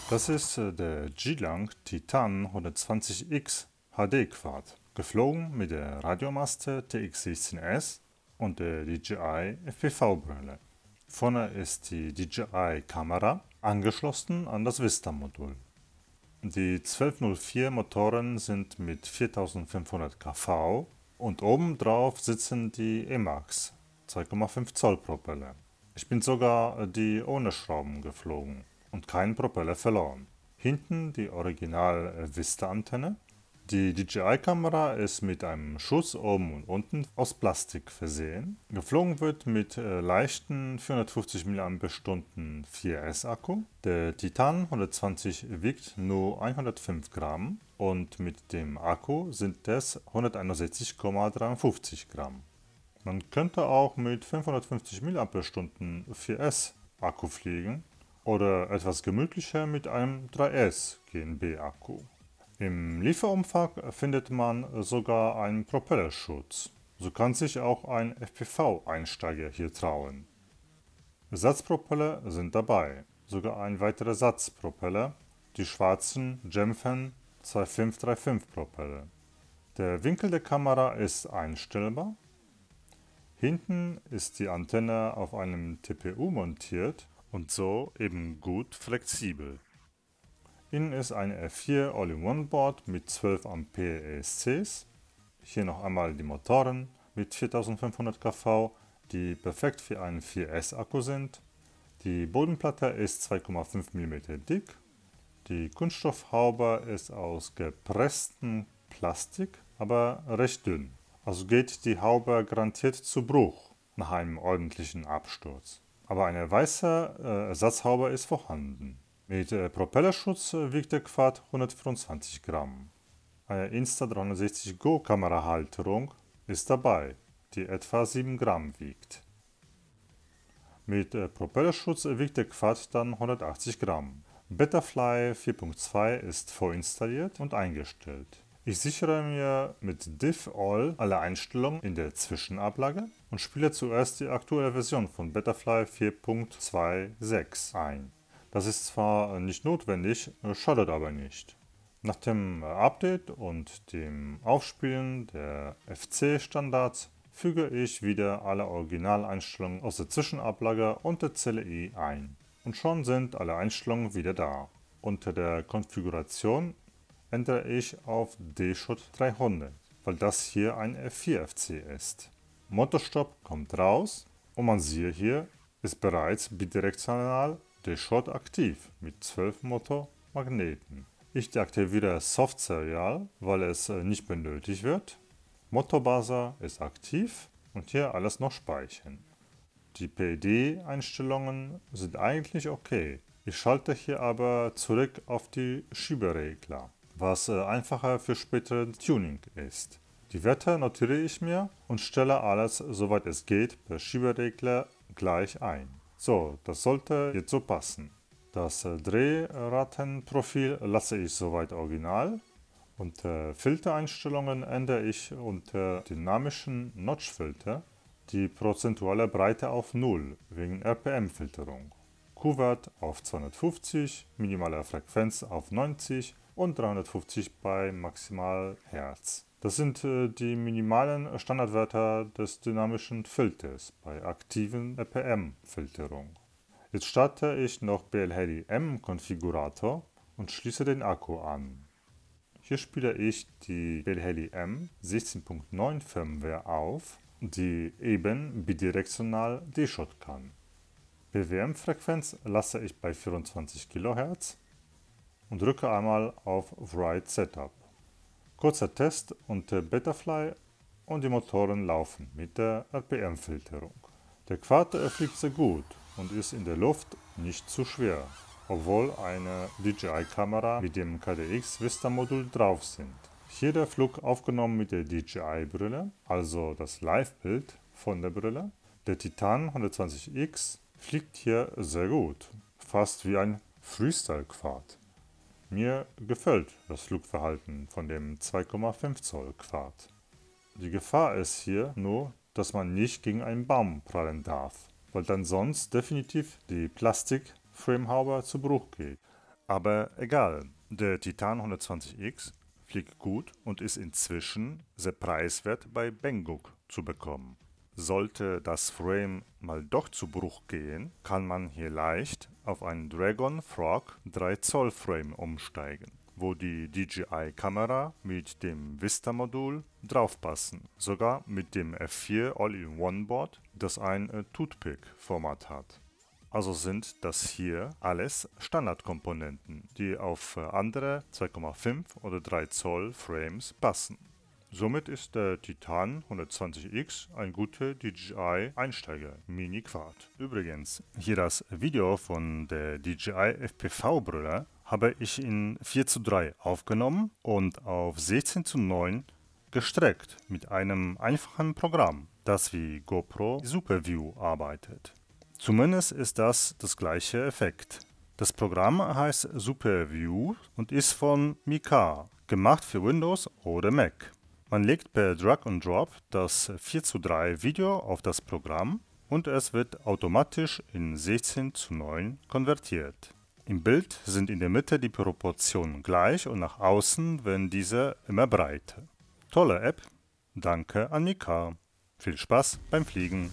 Das ist der G-Lang Titan 120X HD Quad, geflogen mit der Radiomaste TX16S und der DJI FPV-Brille. Vorne ist die DJI-Kamera angeschlossen an das Vista-Modul. Die 1204 Motoren sind mit 4500 kV und obendrauf sitzen die Emax 2,5 Zoll Propeller. Ich bin sogar die ohne Schrauben geflogen und keinen Propeller verloren. Hinten die Original Vista-Antenne. Die DJI-Kamera ist mit einem Schutz oben und unten aus Plastik versehen. Geflogen wird mit leichten 450 mAh 4S-Akku. Der Titan 120 wiegt nur 105 Gramm und mit dem Akku sind es 161,53 Gramm. Man könnte auch mit 550 mAh 4S-Akku fliegen oder etwas gemütlicher mit einem 3S GNB-Akku. Im Lieferumfang findet man sogar einen Propellerschutz. So kann sich auch ein FPV-Einsteiger hier trauen. Ersatzpropeller sind dabei, sogar ein weiterer Satzpropeller, die schwarzen Gemfen 2535 Propeller. Der Winkel der Kamera ist einstellbar. Hinten ist die Antenne auf einem TPU montiert und so eben gut flexibel. Innen ist ein R4 All-in-One-Board mit 12 Ampere ESCs. Hier noch einmal die Motoren mit 4500 kV, die perfekt für einen 4S-Akku sind. Die Bodenplatte ist 2,5 mm dick. Die Kunststoffhaube ist aus gepresstem Plastik, aber recht dünn. Also geht die Haube garantiert zu Bruch nach einem ordentlichen Absturz. Aber eine weiße Ersatzhaube ist vorhanden. Mit Propellerschutz wiegt der Quad 124 Gramm. Eine Insta360 Go Kamerahalterung ist dabei, die etwa 7 Gramm wiegt. Mit Propellerschutz wiegt der Quad dann 180 Gramm. Betafly 4.2 ist vorinstalliert und eingestellt. Ich sichere mir mit Diff All alle Einstellungen in der Zwischenablage und spiele zuerst die aktuelle Version von Betafly 4.26 ein. Das ist zwar nicht notwendig, schadet aber nicht. Nach dem Update und dem Aufspielen der FC-Standards füge ich wieder alle Originaleinstellungen aus der Zwischenablage und der Zelle I ein. Und schon sind alle Einstellungen wieder da. Unter der Konfiguration ändere ich auf D-Shot 300, weil das hier ein F4 FC ist. Motorstopp kommt raus und man sieht hier, ist bereits bidirektional D-Shot aktiv mit 12 Motormagneten. Ich deaktiviere Soft Serial, weil es nicht benötigt wird. Motorbuzzer ist aktiv und hier alles noch speichern. Die PD-Einstellungen sind eigentlich okay. Ich schalte hier aber zurück auf die Schieberegler, was einfacher für spätere Tuning ist. Die Werte notiere ich mir und stelle alles, soweit es geht, per Schieberegler gleich ein. So, das sollte jetzt so passen. Das Drehratenprofil lasse ich soweit original. Unter Filtereinstellungen ändere ich unter dynamischen Notchfilter die prozentuale Breite auf 0 wegen RPM-Filterung. Q-Wert auf 250, minimale Frequenz auf 90 und 350 bei maximal Hertz. Das sind die minimalen Standardwerte des dynamischen Filters bei aktiven RPM-Filterung. Jetzt starte ich noch BLHeli M-Konfigurator und schließe den Akku an. Hier spiele ich die BLHeli M 16.9 Firmware auf, die eben bidirektional D-Shot kann. BWM-Frequenz lasse ich bei 24 kHz und drücke einmal auf Write Setup. Kurzer Test unter Betafly und die Motoren laufen mit der RPM-Filterung. Der Quad fliegt sehr gut und ist in der Luft nicht zu schwer, obwohl eine DJI-Kamera mit dem KDX Vista-Modul drauf sind. Hier der Flug aufgenommen mit der DJI-Brille, also das Live-Bild von der Brille. Der Titan 120X fliegt hier sehr gut, fast wie ein Freestyle-Quad. Mir gefällt das Flugverhalten von dem 2,5 Zoll Quad. Die Gefahr ist hier nur, dass man nicht gegen einen Baum prallen darf, weil dann sonst definitiv die Plastikframehaube zu Bruch geht. Aber egal, der Titan 120X fliegt gut und ist inzwischen sehr preiswert bei Banggood zu bekommen. Sollte das Frame mal doch zu Bruch gehen, kann man hier leicht auf einen Dragon Frog 3 Zoll Frame umsteigen, wo die DJI-Kamera mit dem Vista-Modul draufpassen, sogar mit dem F4 All-in-One-Board, das ein Toothpick-Format hat. Also sind das hier alles Standardkomponenten, die auf andere 2,5 oder 3 Zoll Frames passen. Somit ist der Titan 120X ein guter DJI Einsteiger Mini Quad. Übrigens, hier das Video von der DJI FPV-Brille habe ich in 4:3 aufgenommen und auf 16:9 gestreckt mit einem einfachen Programm, das wie GoPro SuperView arbeitet. Zumindest ist das gleiche Effekt. Das Programm heißt SuperView und ist von Mica, gemacht für Windows oder Mac. Man legt per Drag and Drop das 4:3 Video auf das Programm und es wird automatisch in 16:9 konvertiert. Im Bild sind in der Mitte die Proportionen gleich und nach außen werden diese immer breiter. Tolle App, danke an Mica. Viel Spaß beim Fliegen!